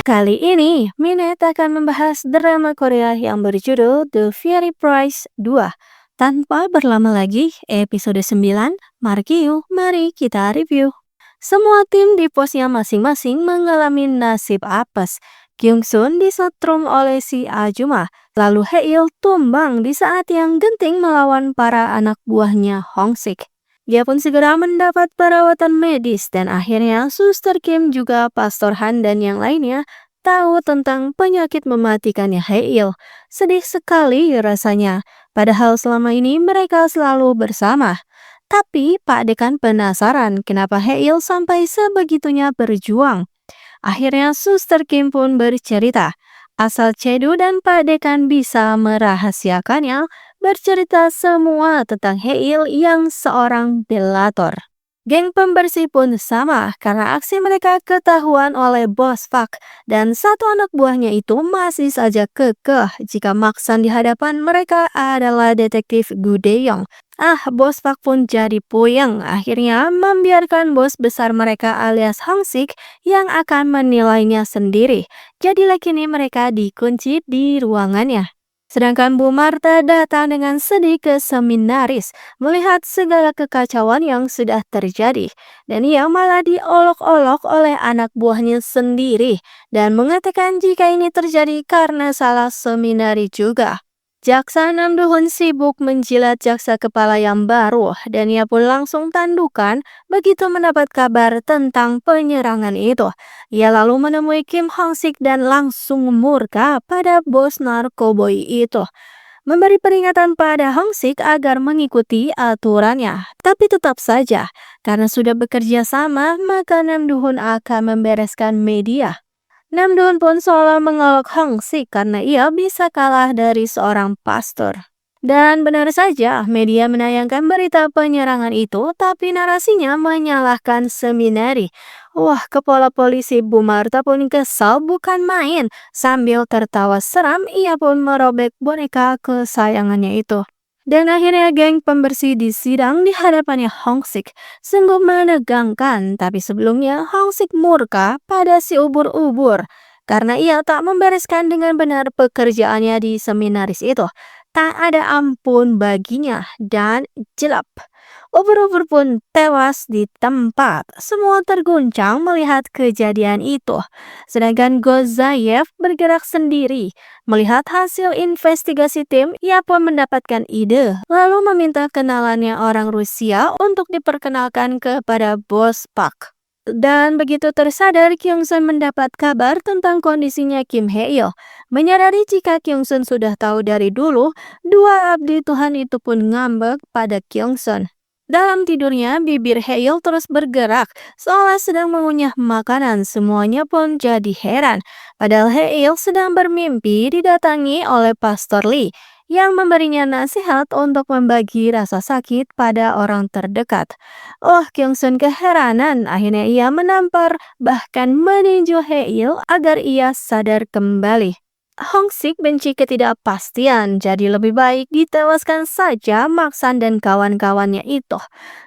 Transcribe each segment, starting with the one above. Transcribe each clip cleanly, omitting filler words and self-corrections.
Kali ini, Minet akan membahas drama Korea yang berjudul The Fairy Price 2. Tanpa berlama lagi, episode 9, mari kita review. Semua tim di posnya masing-masing mengalami nasib apes. Kyung-sun disetrum oleh si Ajuma, lalu Haeil tumbang di saat yang genting melawan para anak buahnya Hong-sik. Dia pun segera mendapat perawatan medis dan akhirnya Suster Kim juga Pastor Han dan yang lainnya tahu tentang penyakit mematikannya Haeil. Sedih sekali rasanya, padahal selama ini mereka selalu bersama. Tapi Pak Dekan penasaran kenapa Haeil sampai sebegitunya berjuang. Akhirnya Suster Kim pun bercerita. Asal Cedu dan Pak Dekan bisa merahasiakannya, bercerita semua tentang Haeil yang seorang delator. Geng pembersih pun sama karena aksi mereka ketahuan oleh Bos Pak dan satu anak buahnya itu masih saja kekeh jika maksan di hadapan mereka adalah detektif Gu Deyong. Bos Pak pun jadi puyeng, akhirnya membiarkan bos besar mereka alias Hong-sik yang akan menilainya sendiri. Jadilah kini mereka dikunci di ruangannya. Sedangkan Bu Marta datang dengan sedih ke seminaris melihat segala kekacauan yang sudah terjadi. Dan ia malah diolok-olok oleh anak buahnya sendiri dan mengatakan jika ini terjadi karena salah seminari juga. Jaksa Nam Do-hun sibuk menjilat jaksa kepala yang baru dan ia pun langsung tandukan begitu mendapat kabar tentang penyerangan itu. Ia lalu menemui Kim Hong-sik dan langsung murka pada bos narkoboy itu. Memberi peringatan pada Hong-sik agar mengikuti aturannya. Tapi tetap saja, karena sudah bekerja sama, maka Nam Do-hun akan membereskan media. Nam Do-hun pun seolah mengolok Hong-sik karena ia bisa kalah dari seorang pastor. Dan benar saja, media menayangkan berita penyerangan itu, tapi narasinya menyalahkan seminari. Wah, kepala polisi Bu Marta pun kesal bukan main. Sambil tertawa seram, ia pun merobek boneka kesayangannya itu. Dan akhirnya geng pembersih disidang di hadapannya Hong-sik. Sungguh menegangkan, tapi sebelumnya Hong-sik murka pada si ubur-ubur. Karena ia tak membereskan dengan benar pekerjaannya di seminaris itu. Tak ada ampun baginya dan jelap. Ubur-ubur pun tewas di tempat. Semua terguncang melihat kejadian itu. Sedangkan Gozayev bergerak sendiri. Melihat hasil investigasi tim, ia pun mendapatkan ide. Lalu meminta kenalannya orang Rusia untuk diperkenalkan kepada Bos Pak. Dan begitu tersadar, Kyung-sun mendapat kabar tentang kondisinya Kim Haeil. Menyadari jika Kyung-sun sudah tahu dari dulu, dua abdi Tuhan itu pun ngambek pada Kyung-sun. Dalam tidurnya, bibir Haeil terus bergerak, seolah sedang mengunyah makanan. Semuanya pun jadi heran. Padahal Haeil sedang bermimpi didatangi oleh Pastor Lee yang memberinya nasihat untuk membagi rasa sakit pada orang terdekat. Kyung-sun keheranan, akhirnya ia menampar bahkan meninju Haeil agar ia sadar kembali. Hong-sik benci ketidakpastian, jadi lebih baik ditewaskan saja Maksan dan kawan-kawannya itu.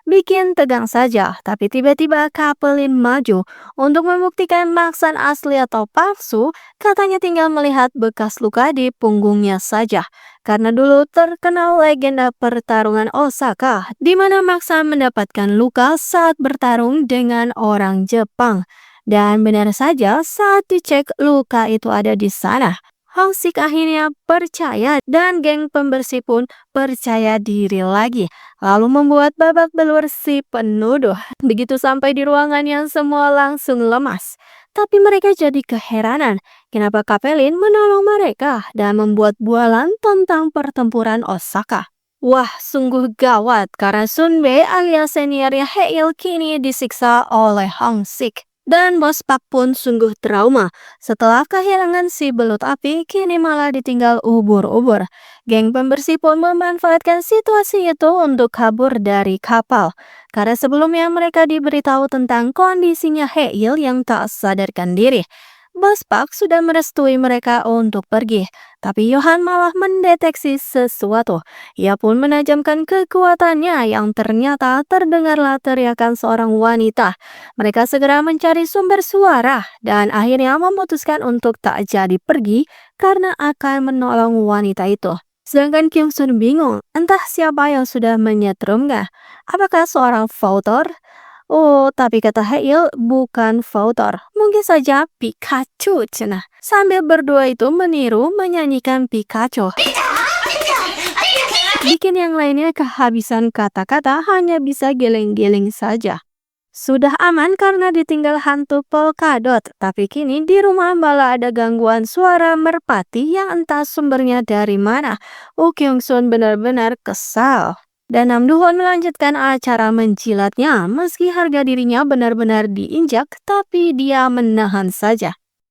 Bikin tegang saja, tapi tiba-tiba Kapelin maju untuk membuktikan Maksan asli atau palsu, katanya tinggal melihat bekas luka di punggungnya saja. Karena dulu terkenal legenda pertarungan Osaka, di mana Maksan mendapatkan luka saat bertarung dengan orang Jepang. Dan benar saja saat dicek luka itu ada di sana. Hong-sik akhirnya percaya dan geng pembersih pun percaya diri lagi. Lalu membuat babak belur si penuduh. Begitu sampai di ruangan yang semua langsung lemas. Tapi mereka jadi keheranan. Kenapa Kapelin menolong mereka dan membuat bualan tentang pertempuran Osaka. Wah, sungguh gawat karena Sunbae alias seniornya Haeil kini disiksa oleh Hong-sik. Dan Bos Pak pun sungguh trauma. Setelah kehilangan si belut api, kini malah ditinggal ubur-ubur. Geng pembersih pun memanfaatkan situasi itu untuk kabur dari kapal. Karena sebelumnya mereka diberitahu tentang kondisinya Haeil yang tak sadarkan diri. Bos Park sudah merestui mereka untuk pergi, tapi Johan malah mendeteksi sesuatu. Ia pun menajamkan kekuatannya yang ternyata terdengarlah teriakan seorang wanita. Mereka segera mencari sumber suara dan akhirnya memutuskan untuk tak jadi pergi karena akan menolong wanita itu. Sedangkan Kyung Sun bingung, entah siapa yang sudah menyetrumnya. Apakah seorang vautour? Oh, tapi kata Hail bukan vautour. Mungkin saja Pikachu, cenah. Sambil berdua itu meniru menyanyikan Pikachu. Bikin yang lainnya kehabisan kata-kata hanya bisa geleng-geleng saja. Sudah aman karena ditinggal hantu polkadot, tapi kini di rumah malah ada gangguan suara merpati yang entah sumbernya dari mana. Oh, Kyung Sun benar-benar kesal. Dan Nam Duhon melanjutkan acara menjilatnya meski harga dirinya benar-benar diinjak, tapi dia menahan saja.